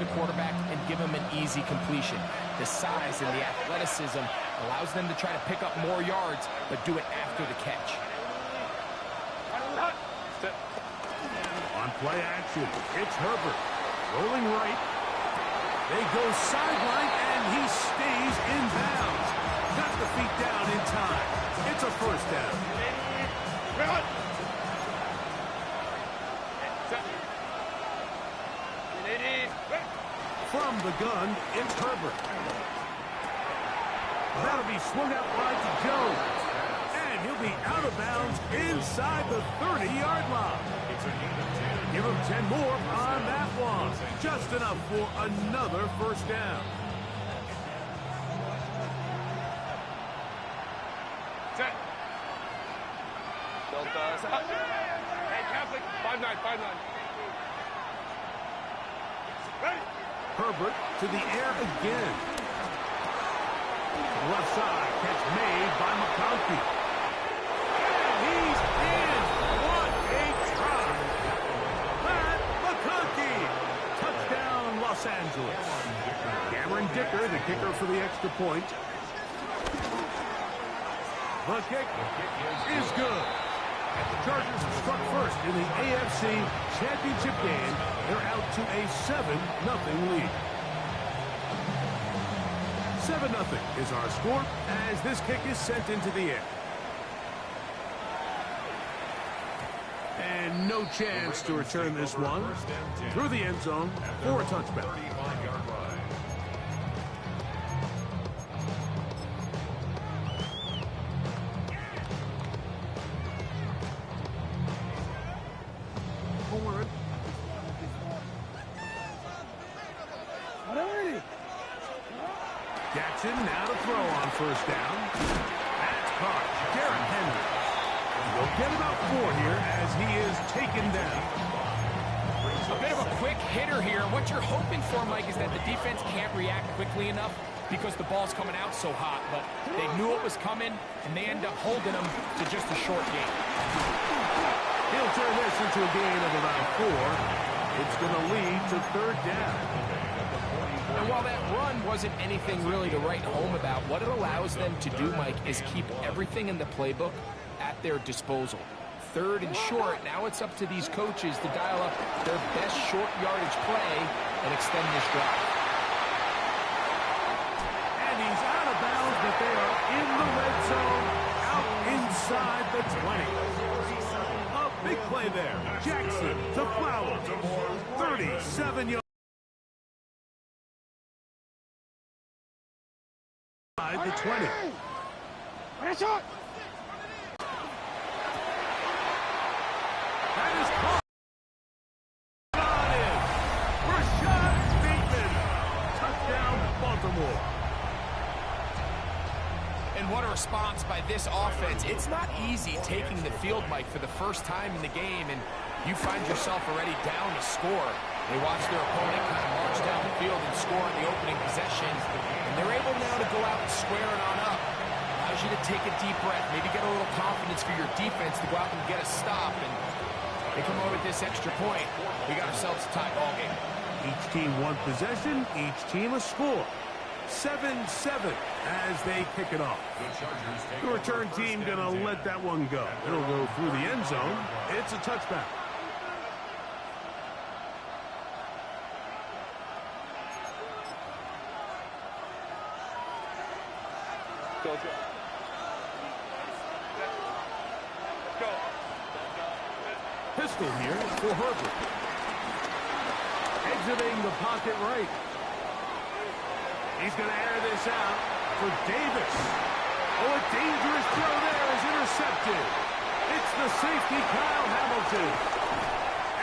the quarterback and give him an easy completion. The size and the athleticism allows them to try to pick up more yards, but do it after the catch. On play action, it's Herbert. Rolling right. They go sideline, and he stays in bounds. Got the feet down in time. It's a first down. From the gun, it's Herbert. That'll be swung out wide to Jones. And he'll be out of bounds inside the 30-yard line. Give him 10 more on that one. Just enough for another first down. Hey, Catholic, 5-9. Herbert to the air again. Left side, catch made by McConkey. And he's in. What a try. Matt McConkey. Touchdown, Los Angeles. Cameron Dicker, the kicker for the extra point. The kick is good. The Chargers have struck first in the AFC Championship game. They're out to a 7-0 lead. 7-0 is our score as this kick is sent into the air. And no chance to return this one through the end zone for a touchback. Jackson now to throw on first down. That's caught. Derrick Henry. He'll get about 4 here as he is taken down. A bit of a quick hitter here. What you're hoping for, Mike, is that the defense can't react quickly enough because the ball's coming out so hot. But they knew it was coming, and they end up holding them to just a short game. He'll turn this into a gain of about 4. It's going to lead to third down. And while that run wasn't anything really to write home about, what it allows them to do, Mike, is keep everything in the playbook at their disposal. Third and short, now it's up to these coaches to dial up their best short yardage play and extend this drive. And he's out of bounds, but they are in the red zone, out inside the 20. A big play there. Jackson to Flowers. 37 yards. The 20. That is caught. Got it. Rashad Bateman. Touchdown, Baltimore. And what a response by this offense. It's not easy taking the field, Mike, for the first time in the game, and you find yourself already down to score. They watch their opponent kind of march down the field and score on the opening possession, and they're able now to go out and square it on up. Allows you to take a deep breath, maybe get a little confidence for your defense to go out and get a stop, and they come over with this extra point. We got ourselves a tie ball game. Each team one possession, each team a score. 7-7 as they kick it off. The return team gonna let that one go. It'll go through the end zone. It's a touchback. Pistol here for Herbert. Exiting the pocket right. He's going to air this out for Davis. Oh, a dangerous throw there is intercepted. It's the safety, Kyle Hamilton.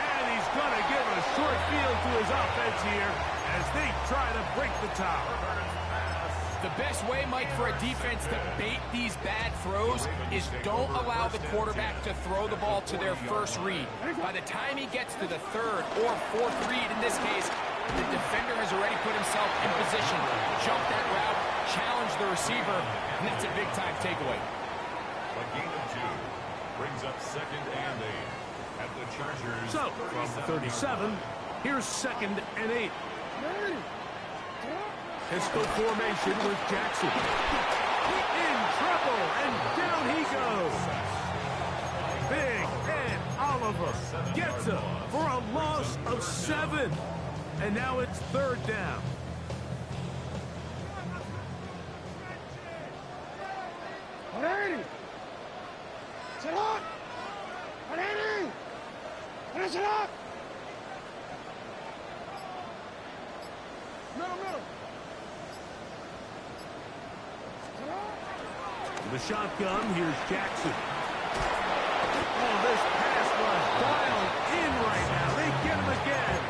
And he's going to give a short field to his offense here as they try to break the tie. The best way, Mike, for a defense to bait these bad throws is don't allow the quarterback to throw the ball to their first read. By the time he gets to the third or fourth read, in this case, the defender has already put himself in position to jump that route, challenge the receiver, and it's a big-time takeaway. A gain of 2 brings up 2nd and 8 at the Chargers. So, from 37, here's 2nd and 8. Pistol formation with Jackson. In trouble, and down he goes. Big Ed Oliver gets him for a loss of 7. And now it's 3rd down. The shotgun, here's Jackson. Oh, this pass was dialed in right now. They get him again.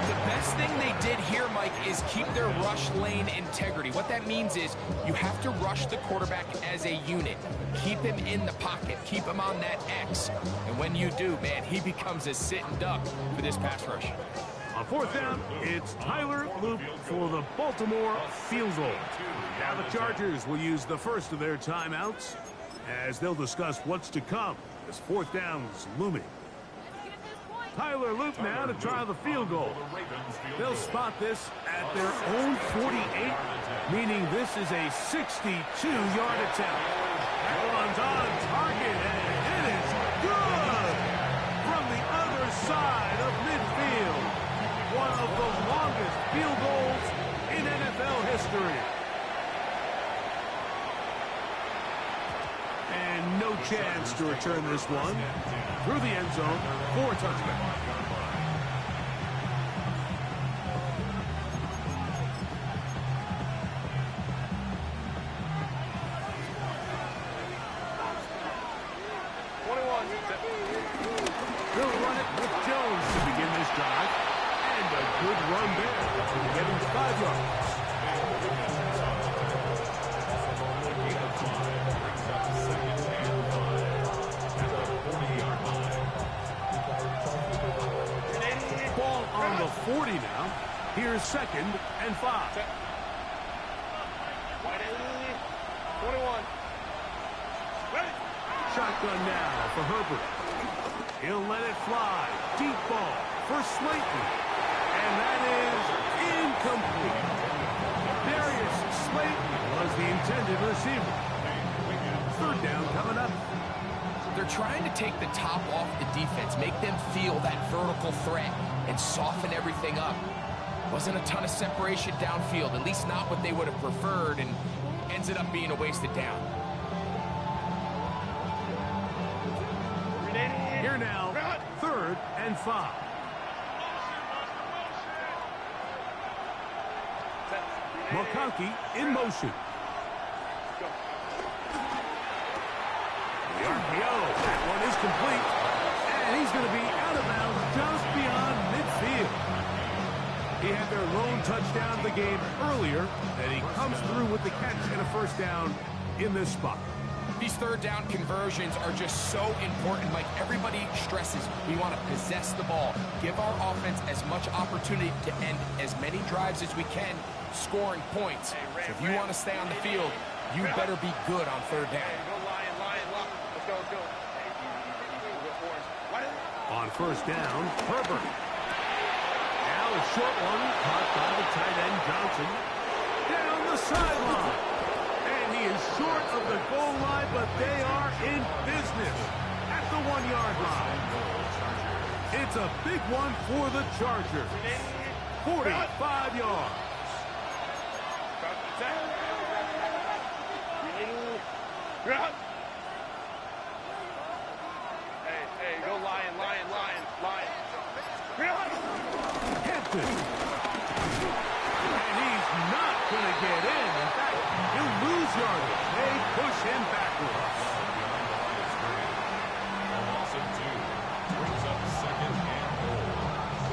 The best thing they did here, Mike, is keep their rush lane integrity. What that means is you have to rush the quarterback as a unit. Keep him in the pocket. Keep him on that X. And when you do, man, he becomes a sitting duck for this pass rush. On 4th down, it's Tyler Loop for the Baltimore field goal. Now the Chargers will use the first of their timeouts as they'll discuss what's to come as 4th down's looming. Tyler Loop now to try the field goal. They'll spot this at their own 48, meaning this is a 62-yard attempt. That one's on target, and it is good from the other side of midfield. One of the longest field goals in NFL history. And no chance to return this one through the end zone for a touchdown. They'll run it with Jones to begin this drive. And a good run there to get him 5 yards. Ball on the 40 now. Here's 2nd and 5. 21. Shotgun now for Herbert. He'll let it fly. Deep ball for Slayton. And that is incomplete. Darius Slayton was the intended receiver. 3rd down coming up. They're trying to take the top off the defense, make them feel that vertical threat, and soften everything up. Wasn't a ton of separation downfield, at least not what they would have preferred, and ended up being a wasted down. Here now, 3rd and 5. McConkey in motion. The RPO, that one is complete. And he's going to be out of bounds just beyond midfield. He had their lone touchdown of the game earlier, and he comes through with the catch and a 1st down in this spot. These 3rd down conversions are just so important, Mike. Everybody stresses we want to possess the ball, give our offense as much opportunity to end as many drives as we can, scoring points. So if you want to stay on the field, you better be good on 3rd down. On 1st down, Herbert. Now a short one caught by the tight end Johnson. Down the sideline. And he is short of the goal line, but they are in business at the 1-yard line. It's a big one for the Chargers. 45 yards. Hey, go lion. Hampton. And he's not going to get in. In fact, he'll lose yardage. They push him backwards. Loss of 2 brings up 2nd and goal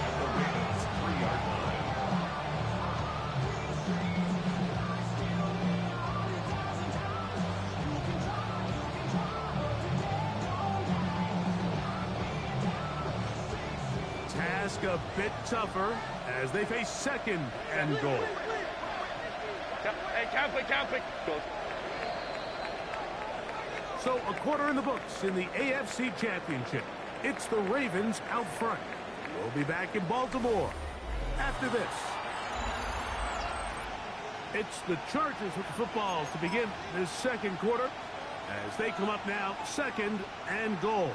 at the Ravens' 3-yard line. Task a bit tougher as they face 2nd and goal. Hey, Catholic. So a quarter in the books in the AFC Championship. It's the Ravens out front. We'll be back in Baltimore after this. It's the Chargers with the footballs to begin this second quarter as they come up now, 2nd and goal.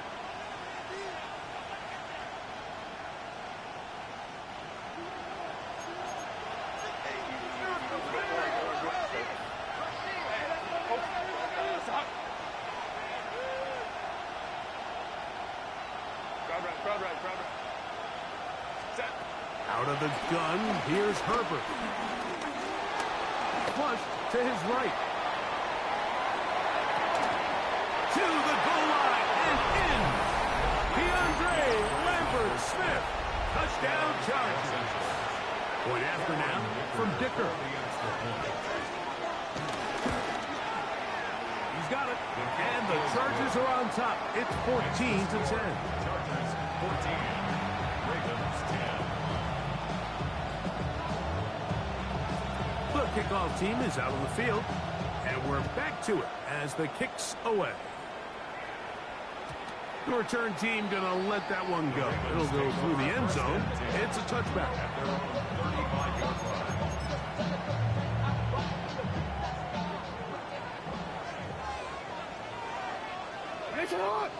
Out of the gun, here's Herbert. Flush to his right. To the goal line and in. DeAndre Lambert-Smith. Touchdown Chargers. Point after now from Dicker. He's got it. And the Chargers are on top. It's 14-10. Chargers 14. Ravens 10. The kickoff team is out on the field, and we're back to it as the kick's away. The return team going to let that one go. It'll go through the end zone. It's a touchback. At their own 35-yard line. It's hot!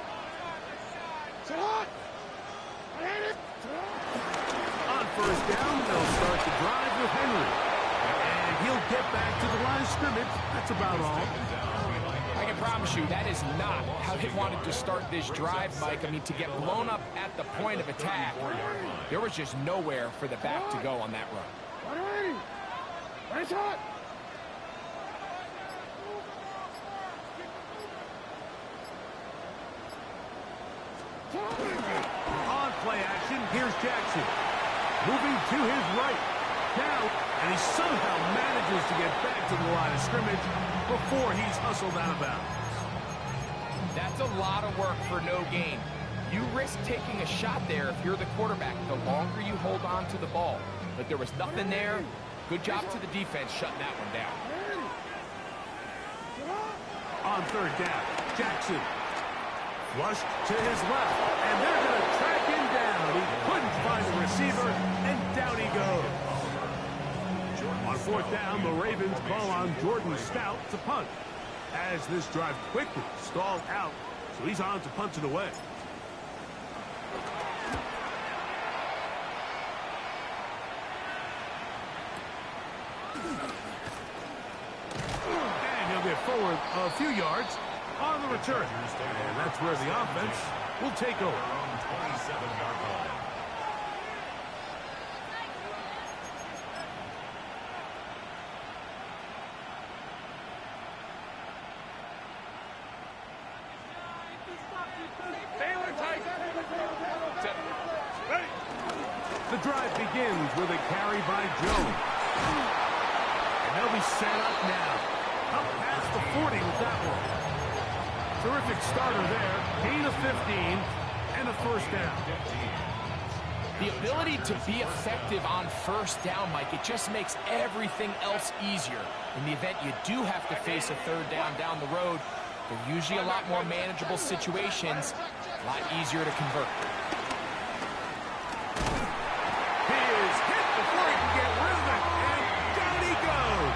It's hot! I hate it! On first down, they'll start the drive with Henry. And he'll get back to the line of scrimmage. That's about all. I can promise you that is not how they wanted to start this drive, Mike. I mean, to get blown up at the point of attack, there was just nowhere for the back to go on that run. It's hot! On play action, here's Jackson. Moving to his right. Now, and he somehow manages to get back to the line of scrimmage before he's hustled out of bounds. That's a lot of work for no gain. You risk taking a shot there if you're the quarterback the longer you hold on to the ball. But there was nothing there. Good job to the defense shutting that one down. On third down, Jackson. Flushed to his left, and they're going to track him down. He couldn't find the receiver, and down he goes. On fourth down, the Ravens call on Jordan Stout to punt, as this drive quickly stalled out, so he's on to punt it away. And he'll get forward a few yards on the return. And that's where the offense will take over. 27-yard line. The drive begins with a carry by Jones. And they'll be set up now. Up past the 40 with that one. Terrific starter there. Gain of 15 and a first down. The ability to be effective on first down, Mike, it just makes everything else easier. In the event you do have to face a third down the road, they're usually a lot more manageable situations, a lot easier to convert. He is hit before he can get rid of it, and down he goes.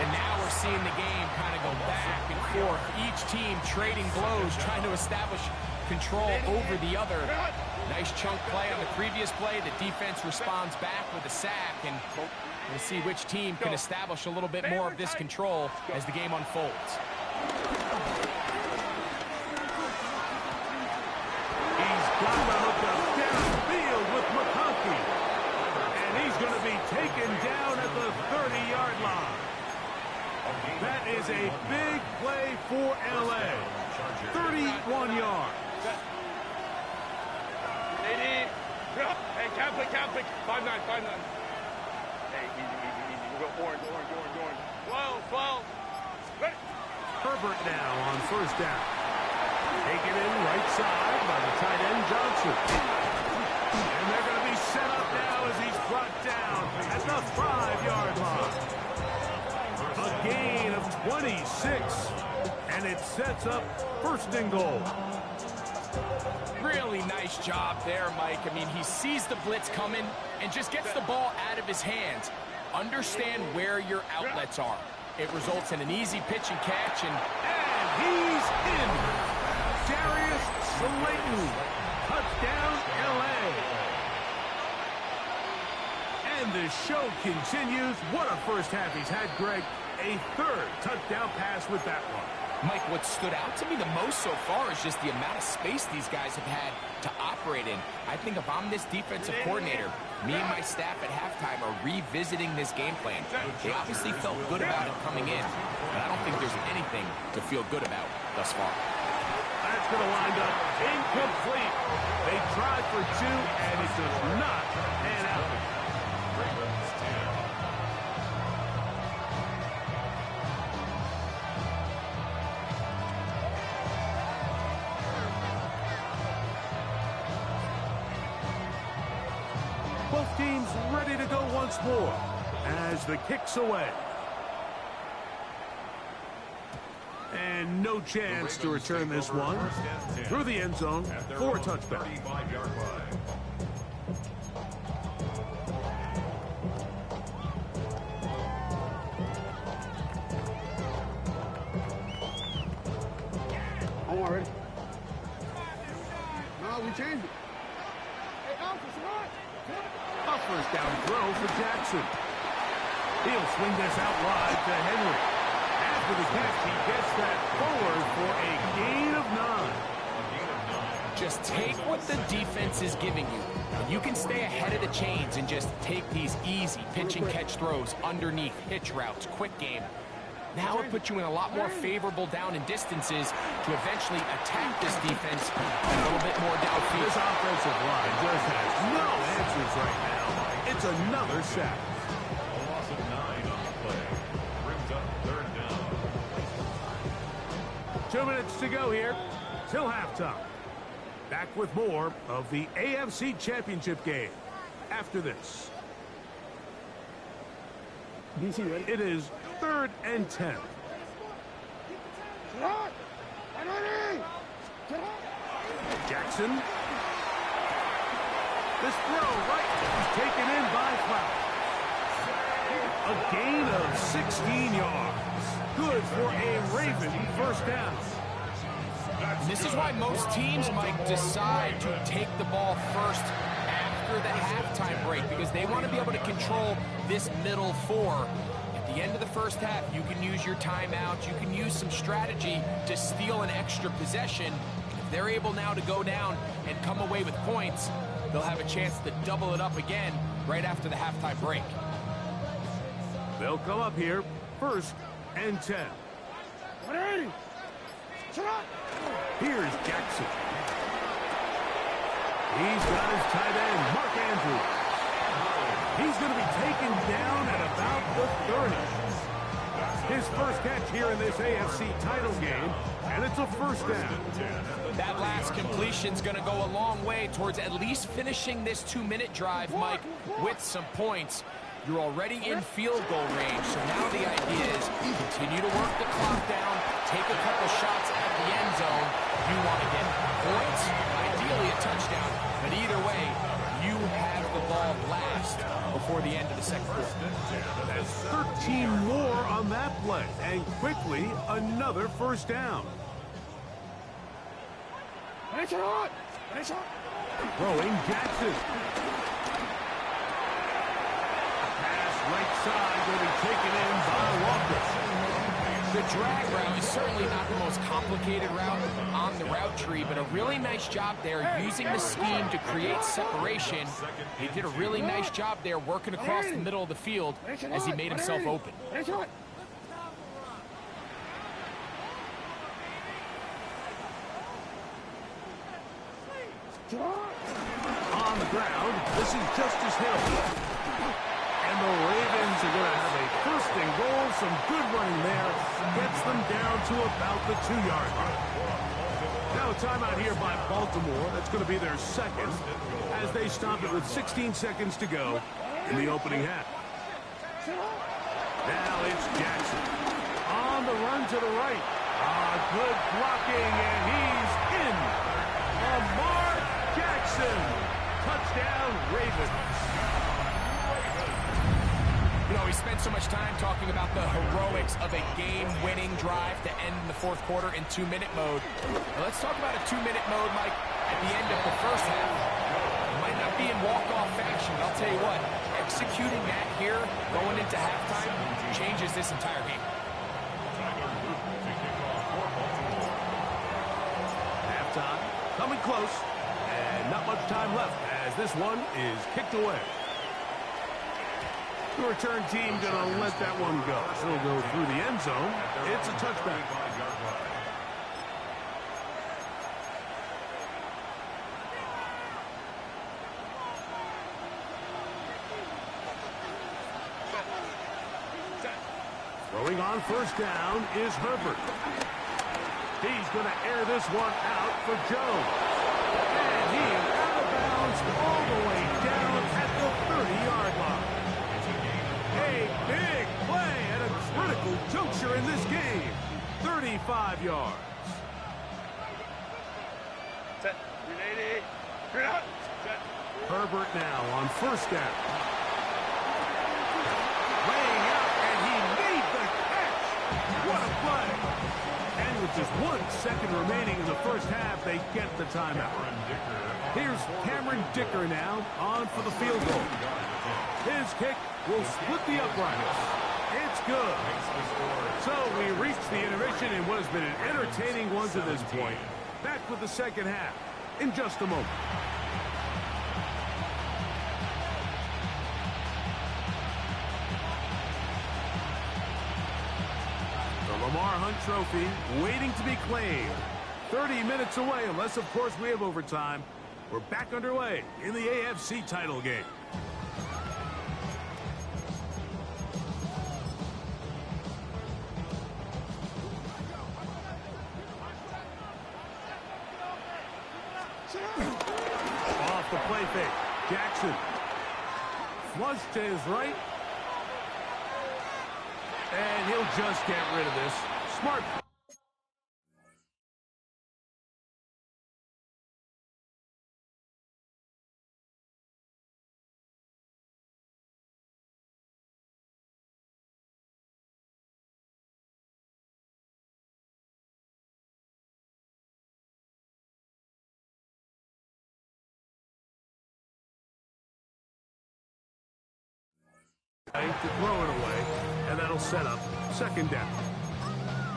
And now we're seeing the game kind of go back and forth. Each team trading blows, trying to establish control over the other. Nice chunk play on the previous play. The defense responds back with a sack, and we'll see which team can establish a little bit more of this control as the game unfolds. He's got the hook up downfield with McConkey. And he's going to be taken down at the 30-yard line. That is a big play for L.A. 31 yards. Hey, count pick. 5-9. Hey, easy. We'll go orange. 12. Ready. Herbert now on first down. Taken in right side by the tight end Johnson. And they're going to be set up now as he's brought down at the 5-yard line. A gain of 26. And it sets up first and goal. Really nice job there, Mike. I mean, he sees the blitz coming and just gets the ball out of his hands. Understand where your outlets are. It results in an easy pitch and catch, and he's in. Darius Slayton. Touchdown, L.A. And the show continues. What a first half he's had, Greg. A third touchdown pass with that one. Mike, what stood out to me the most so far is just the amount of space these guys have had to operate in. I think if I'm this defensive coordinator, me and my staff at halftime are revisiting this game plan. They obviously felt good about it coming in, but I don't think there's anything to feel good about thus far. That's going to wind up incomplete. They tried for two, and it does not pan out. Ravens 10. Both teams ready to go once more as the kick's away. And no chance to return this one through the end zone for a touchback. 35-yard line. I'm already. No, we changed it. Hey, Alpha, what? A first down throw for Jackson. He'll swing this out wide to Henry. After the catch, he gets that forward for a gain of 9. Just take what the defense is giving you. And you can stay ahead of the chains and just take these easy pitch and catch throws underneath, hitch routes, quick game. Now it puts you in a lot more favorable down and distances to eventually attack this defense a little bit more downfield. This offensive line just has no answers right now. It's another sack. A loss of 9 on the play. Brings up third down. 2 minutes to go here till halftime. Back with more of the AFC Championship game after this. DC, ready? It is 3rd and 10. Jackson. This throw right is taken in by Flowers. A gain of 16 yards. Good for a Raven first down. And this is why most teams might decide to take the ball first after the halftime break, because they want to be able to control this middle four. At the end of the first half, you can use your timeouts, you can use some strategy to steal an extra possession. If they're able now to go down and come away with points, they'll have a chance to double it up again right after the halftime break. They'll come up here 1st and 10. 180. Here's Jackson. He's got his tight end, Mark Andrews. He's going to be taken down at about the 30. His first catch here in this AFC title game, and it's a first down. That last completion's going to go a long way towards at least finishing this 2-minute drive, Mike, with some points. You're already in field goal range, so now the idea is continue to work the clock down, take a couple shots at the end zone. You want to get points, ideally a touchdown, but either way, you have the ball last before the end of the second quarter. That's 13 more on that play, and quickly another first down. Throwing Jackson. Right side will be taken in by Walker. The drag route is certainly not the most complicated route on the route tree, but a really nice job there using the scheme to create separation. He did a really nice job there working across the middle of the field as he made himself open. On the ground, this is Justice Hill. And the Ravens are going to have a first and goal. Some good running there. Gets them down to about the 2-yard line. Now a timeout here by Baltimore. That's going to be their second as they stop it with 16 seconds to go in the opening half. Now it's Jackson. On the run to the right. Good blocking, and he's in. Lamar Jackson. Touchdown, Ravens. You know, so much time talking about the heroics of a game-winning drive to end in the fourth quarter in 2-minute mode. Now let's talk about a 2-minute mode, Mike, at the end of the first half. It might not be in walk-off fashion, but I'll tell you what, executing that here, going into halftime, changes this entire game. Halftime, coming close, and not much time left as this one is kicked away. The return team going to let that one go. It'll go through the end zone. It's a touchback. Throwing on first down is Herbert. He's going to air this one out for Jones. And he is out of bounds all the way down at the 30-yard line. A big play at a critical juncture in this game. 35 yards. Set. Ready. Turn out. Set. Herbert now on first down. Laying out, and he made the catch. What a play. And with just 1 second remaining in the first half, they get the timeout. Here's Cameron Dicker now on for the field goal. His kick will split the uprights. It's good. So we reach the intermission in what has been an entertaining one to this point. Back with the second half in just a moment. The Lamar Hunt Trophy waiting to be claimed. 30 minutes away, unless, of course, we have overtime. We're back underway in the AFC title game. Off the play fake. Jackson. Flush to his right. And he'll just get rid of this. Smart. To throw it away, and that'll set up second down.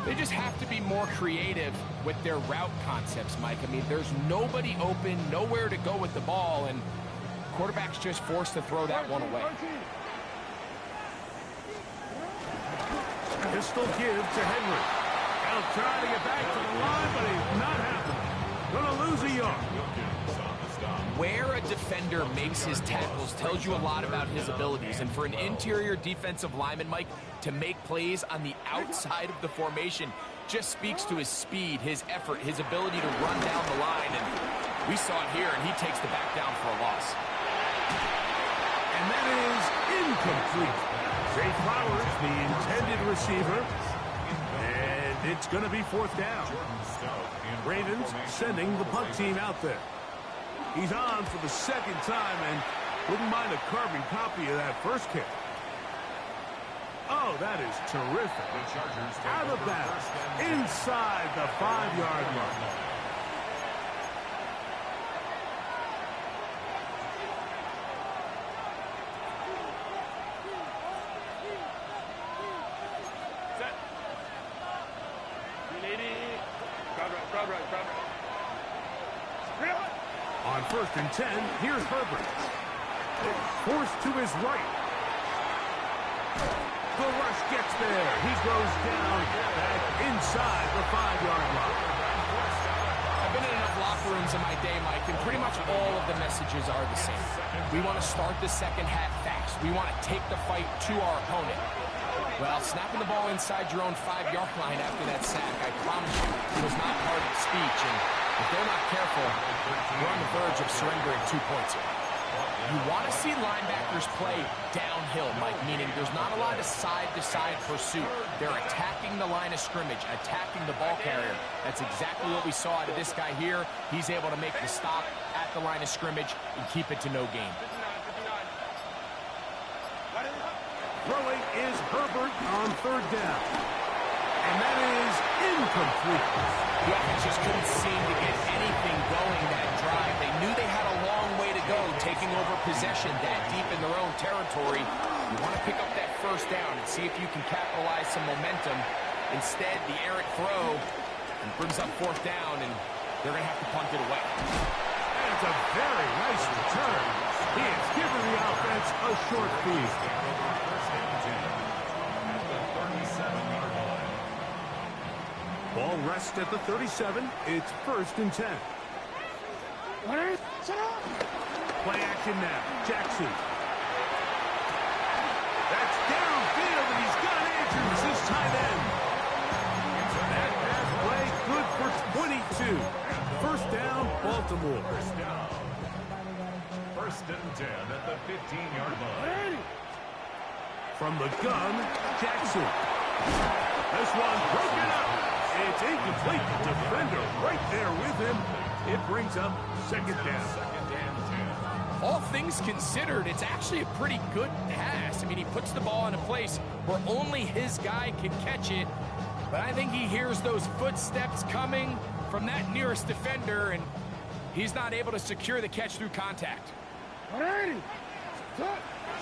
They just have to be more creative with their route concepts, Mike. I mean, there's nobody open, nowhere to go with the ball, and quarterback's just forced to throw that one away. Pistol give to Henry. He'll try to get back to the line, but he's not happening. Gonna lose a yard. Where a defender makes his tackles tells you a lot about his abilities. And for an interior defensive lineman, Mike, to make plays on the outside of the formation just speaks to his speed, his effort, his ability to run down the line. And we saw it here, and he takes the back down for a loss. And that is incomplete. Zay Flowers, the intended receiver. And it's going to be fourth down. Ravens sending the punt team out there. He's on for the second time and wouldn't mind a carbon copy of that first kick. Oh, that is terrific. Out of bounds, inside the 5-yard line. Set. Ready. Crowd right. On first and 10, here's Herbert. Forced to his right. The rush gets there. He goes down back inside the 5-yard line. I've been in enough locker rooms in my day, Mike, and pretty much all of the messages are the same. We want to start the second half fast. We want to take the fight to our opponent. Well, snapping the ball inside your own 5-yard line after that sack, I promise you, it was not part of the speech. And if they're not careful, we're on the verge of surrendering 2 points here. You want to see linebackers play downhill, Mike, meaning there's not a lot of side-to-side pursuit. They're attacking the line of scrimmage, attacking the ball carrier. That's exactly what we saw out of this guy here. He's able to make the stop at the line of scrimmage and keep it to no gain. Throwing is Herbert on third down. And that is incomplete. The offense just couldn't seem to get anything going that drive. They knew they had a long way to go, taking over possession that deep in their own territory. You want to pick up that first down and see if you can capitalize some momentum. Instead, the errant throw brings up fourth down, and they're going to have to punt it away. That's a very nice return. He has given the offense a short field. Ball rests at the 37. It's 1st and 10. Play action now. Jackson. That's downfield, and he's got Andrews, his tight end. That pass play good for 22. First down, Baltimore. First and 10 at the 15-yard line. From the gun, Jackson. This one broken up. It's incomplete. Defender right there with him. It brings up second down. All things considered, it's actually a pretty good pass. I mean, he puts the ball in a place where only his guy can catch it. But I think he hears those footsteps coming from that nearest defender, and he's not able to secure the catch through contact.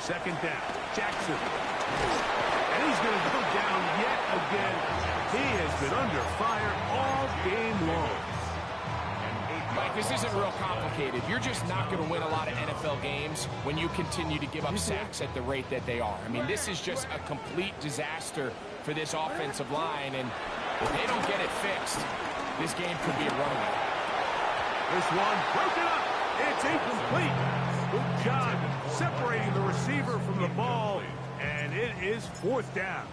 Second down, Jackson. And he's going to go down yet again. He has been under fire all game long. Mike, this isn't real complicated. You're just not going to win a lot of NFL games when you continue to give up sacks at the rate that they are. I mean, this is just a complete disaster for this offensive line, and if they don't get it fixed, this game could be a runaway. This one broken up. It's incomplete. Good job separating the receiver from the ball, and it is 4th down.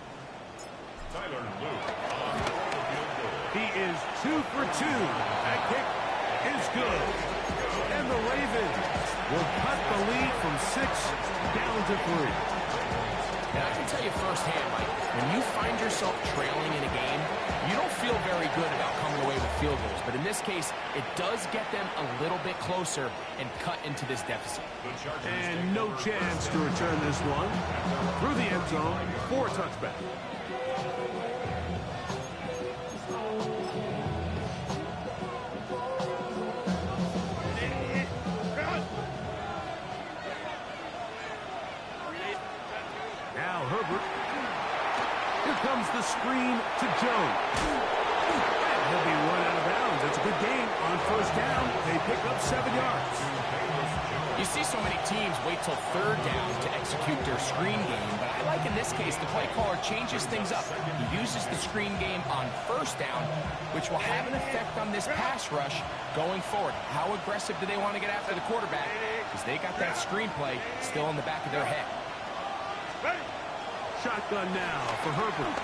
Tyler Luke on the field goal. He is 2 for 2. That kick is good. And the Ravens will cut the lead from 6 down to 3. And I can tell you firsthand, Mike, when you find yourself trailing in a game, you don't feel very good about coming away with field goals. But in this case, it does get them a little bit closer and cut into this deficit. And no chance to return this one. Through the end zone for a touchback. Now Herbert. Here comes the screen to Jones. And he'll be run out of bounds. It's a good game. On first down, they pick up 7 yards. You see so many teams wait till third down to execute their screen game, but I like in this case the play caller changes things up. He uses the screen game on first down, which will have an effect on this pass rush going forward. How aggressive do they want to get after the quarterback? Because they got that screen play still in the back of their head. Shotgun now for Herbert.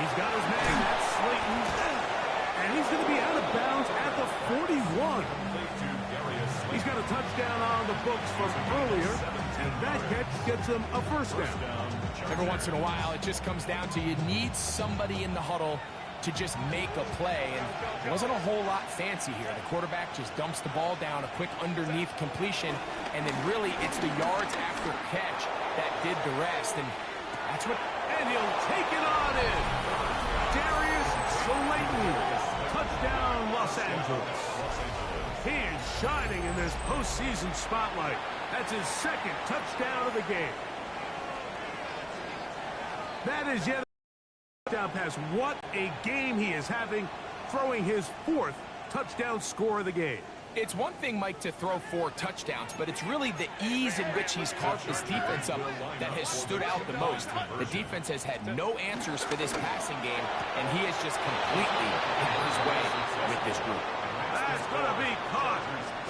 He's got his man. That's Slayton. And he's going to be out of bounds at the 41. He's got a touchdown on the books from earlier, and that catch gets him a first down. Every once in a while, it just comes down to you need somebody in the huddle to just make a play, and there wasn't a whole lot fancy here. The quarterback just dumps the ball down, a quick underneath completion, and then really it's the yards after catch that did the rest, and that's what... And he'll take it on in. Darius Slayton. Touchdown, Los Angeles. He is shining in this postseason spotlight. That's his second touchdown of the game. That is yet a touchdown pass. What a game he is having, throwing his 4th touchdown score of the game. It's one thing, Mike, to throw 4 touchdowns, but it's really the ease in which he's carved this defense up that has stood out the most. The defense has had no answers for this passing game, and he has just completely had his way with this group. That's going to be caught.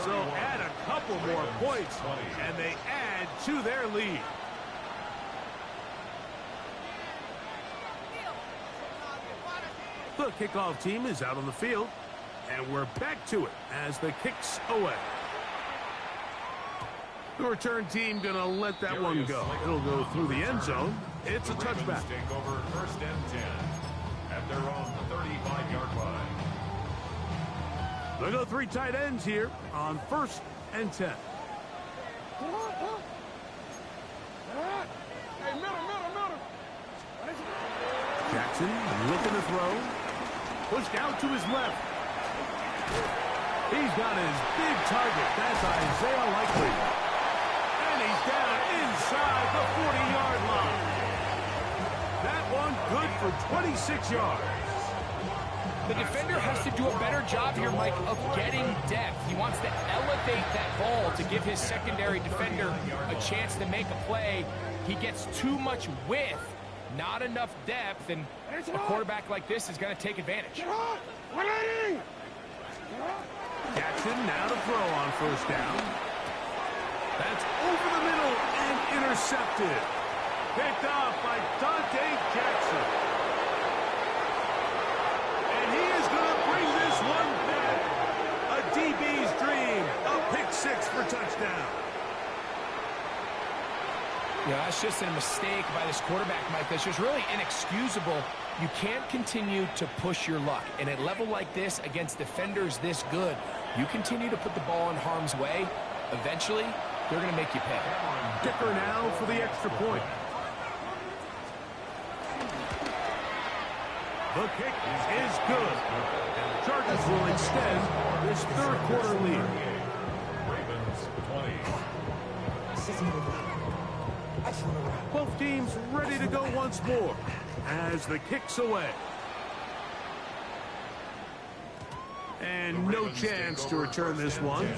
So add a couple more points, and they add to their lead. The kickoff team is out on the field, and we're back to it as the kick's away. The return team going to let that one go. It'll go through the end zone. It's a touchback. Take over 1st and 10 at their own 35-yard line. They'll go 3 tight ends here on 1st and 10. Jackson looking to throw. Pushed out to his left. He's got his big target. That's Isaiah Likely. And he's down inside the 40-yard line. That one good for 26 yards. The defender has to do a better job here, Mike, of getting depth. He wants to elevate that ball to give his secondary defender a chance to make a play. He gets too much width, not enough depth, and a quarterback like this is going to take advantage. Jackson now to throw on first down. That's over the middle and intercepted. Picked off by Dante Jackson. And he is going to bring this one back. A DB's dream. A pick six for touchdown. Yeah, that's just a mistake by this quarterback, Mike. That's just really inexcusable. You can't continue to push your luck. And at a level like this, against defenders this good, you continue to put the ball in harm's way, eventually, they're going to make you pay. Kicker now for the extra point. The kick is good. And the Chargers will extend this third quarter lead. Ravens 20. Both teams ready to go once more as the kick's away. And no chance to return this one.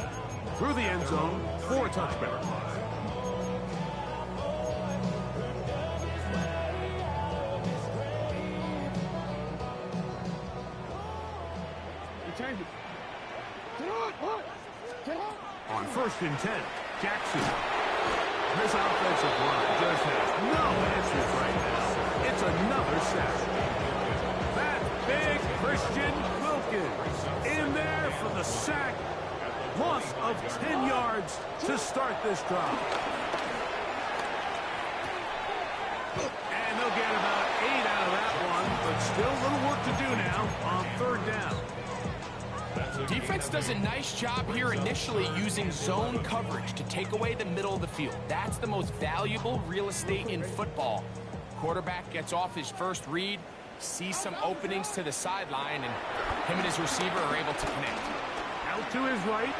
Through the end zone for a touchback. On 1st and 10, Jackson. This offensive line just has no answers right now. It's another sack. That big Christian Wilkins in there for the sack. Loss of 10 yards to start this drive. And they'll get about 8 out of that one, but still a little work to do now on 3rd down. Defense does a nice job here initially using zone coverage to take away the middle of the field. That's the most valuable real estate in football. Quarterback gets off his first read, sees some openings to the sideline, and him and his receiver are able to connect. Out to his right.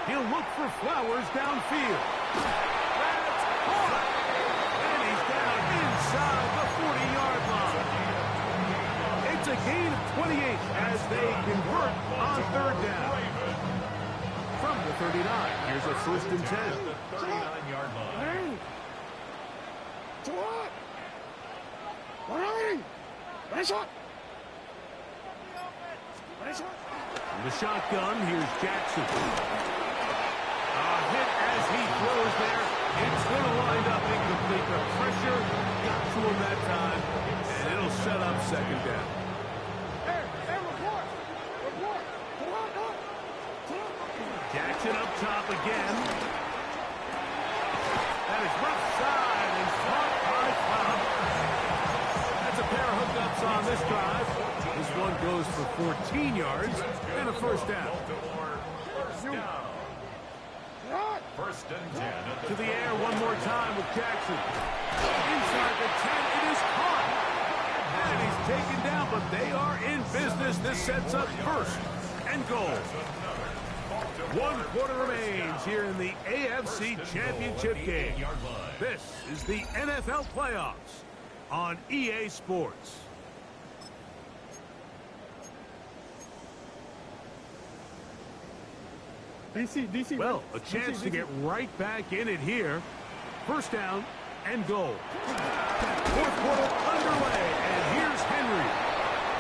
He'll look for Flowers downfield. That's caught. And he's down inside the 40-yard line. It's a gain of 28 as they convert on 3rd down. From the 39, here's a 1st and 10. 39-yard line. From the shotgun, here's Jackson. A hit as he throws there. It's going to wind up incomplete. The pressure got to him that time, and it'll set up 2nd down. Jackson up top again. That is left side and caught by Flowers. That's a pair of hookups on this drive. This one goes for 14 yards and a 1st down. First and 10. To the air one more time with Jackson. Inside the 10, it is caught. And he's taken down, but they are in business. This sets up 1st and goal. 1 quarter remains here in the AFC Championship game. This is the NFL playoffs on EA Sports. Well, a chance to get right back in it here. 1st down and goal. 4th quarter underway, and here's Henry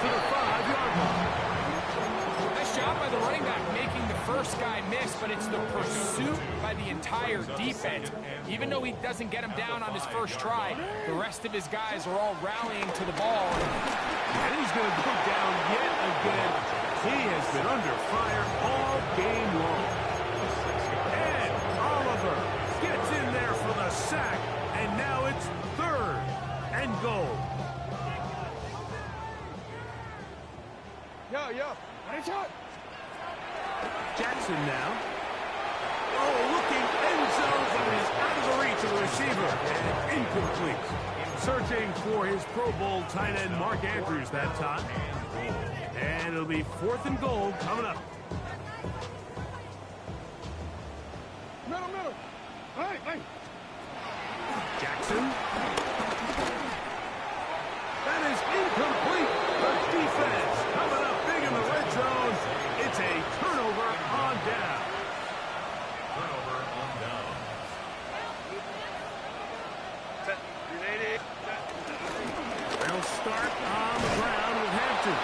to the 5-yard line. Nice job by the running back making the first guy miss, but it's the pursuit by the entire defense. Even though he doesn't get him down on his first try, the rest of his guys are all rallying to the ball. And he's going to go down yet again. He has been under fire all game long. And Oliver gets in there for the sack, and now it's 3rd and goal. Jackson now. Oh, looking end zone, but it is out of the reach of the receiver. And incomplete. Searching for his Pro Bowl tight end Mark Andrews that time. And it'll be 4th and goal coming up. Middle. Hey. Jackson. That is incomplete. The defense coming up big in the red zone. It's a turnover on down. Turnover on down. They'll start on the ground with Hampton.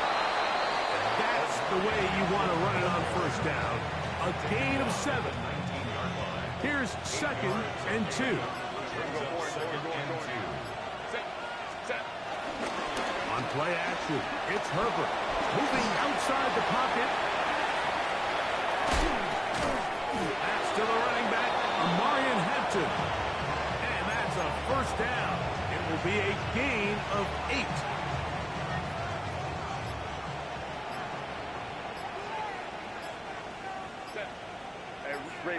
That's the way you want to run it on first down. A gain of 7. 19-yard line. Here's 2nd and 2. Brings up 2nd and 2. On play action, it's Herbert. Moving outside the pocket. That's to the running back, Amarian Hampton. And that's a first down. It will be a gain of 8. Ray.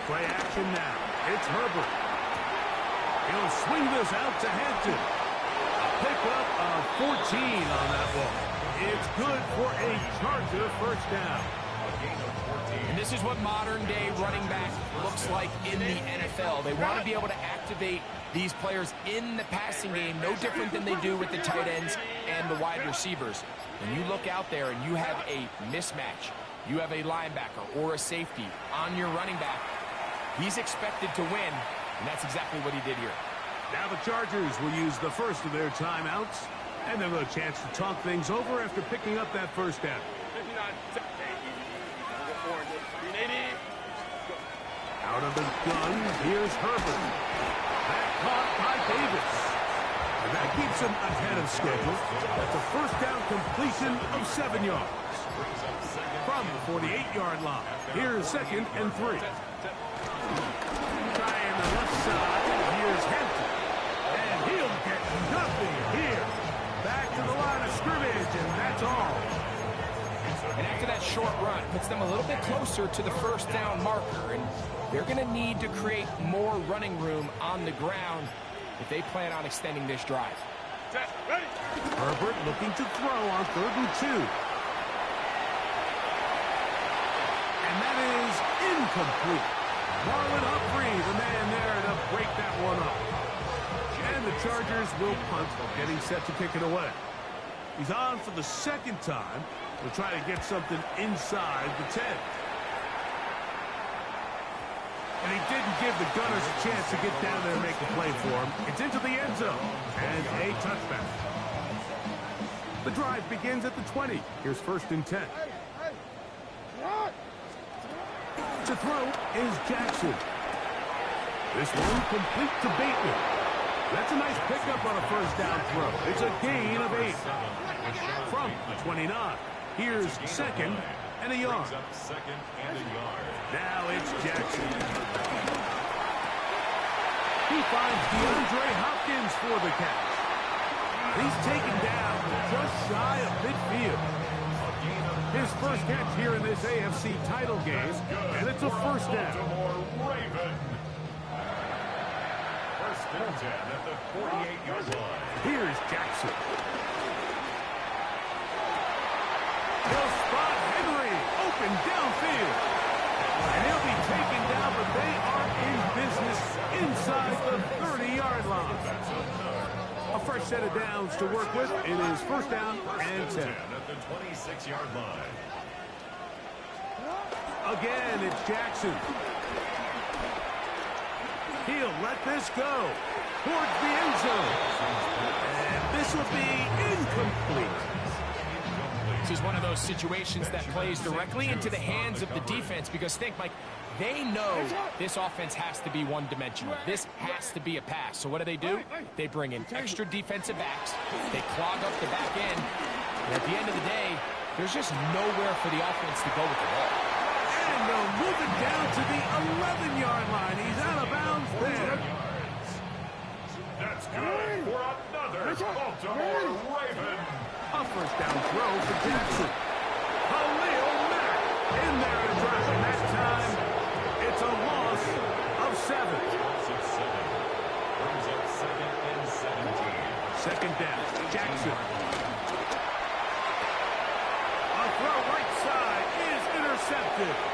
Play action now. It's Herbert. He'll swing this out to Hampton. A pickup of 14 on that ball. It's good for a Charger first down. A gain of 14. And this is what modern-day running back looks like in the NFL. They want to be able to activate these players in the passing game, no different than they do with the tight ends and the wide receivers. When you look out there and you have a mismatch, you have a linebacker or a safety on your running back, he's expected to win, and that's exactly what he did here. Now the Chargers will use the first of their timeouts, and they'll have a chance to talk things over after picking up that first down. 59. Out of the gun, here's Herbert. That caught by Davis. And that keeps him ahead of schedule. That's a first down completion of 7 yards. From the 48-yard line, here's 2nd and 3. Trying the left side, here's Hampton. And he'll get nothing here. Back to the line of scrimmage, and that's all. And after that short run, puts them a little bit closer to the first down marker, and they're going to need to create more running room on the ground if they plan on extending this drive. Herbert looking to throw on 3rd and 2. And that is incomplete. Marlon Humphrey, the man there to break that one up. And the Chargers will punt, getting set to kick it away. He's on for the 2nd time. We'll try to get something inside the 10. And he didn't give the Gunners a chance to get down there and make a play for him. It's into the end zone and a touchback. The drive begins at the 20. Here's 1st and 10. To throw is Jackson. This one complete to Bateman. That's a nice pickup on a first down throw. It's a gain of 8. From the 29. Here's 2nd and a yard. Now it's Jackson. He finds DeAndre Hopkins for the catch. He's taken down just shy of midfield. His first catch here in this AFC title game, and it's a first down. First and 10 at the 48-yard line. Here's Jackson. He'll spot Henry open downfield. And he'll be taken down, but they are in business inside the 30-yard line. A fresh set of downs to work with. It is first down and 10. At the 26-yard line. Again, it's Jackson. He'll let this go towards the end zone. And this will be incomplete. This is one of those situations that plays directly into the hands of the defense because think, Mike, they know this offense has to be one-dimensional. This has to be a pass. So what do? They bring in extra defensive backs. They clog up the back end. And at the end of the day, there's just nowhere for the offense to go with the ball. And they'll move it down to the 11-yard line. He's out of bounds there. That's good for another Baltimore Raven. A first down throw for Jackson. Khalil Mack in there to drop him that time. It's a loss of 7. Second down. Jackson. A throw right side is intercepted.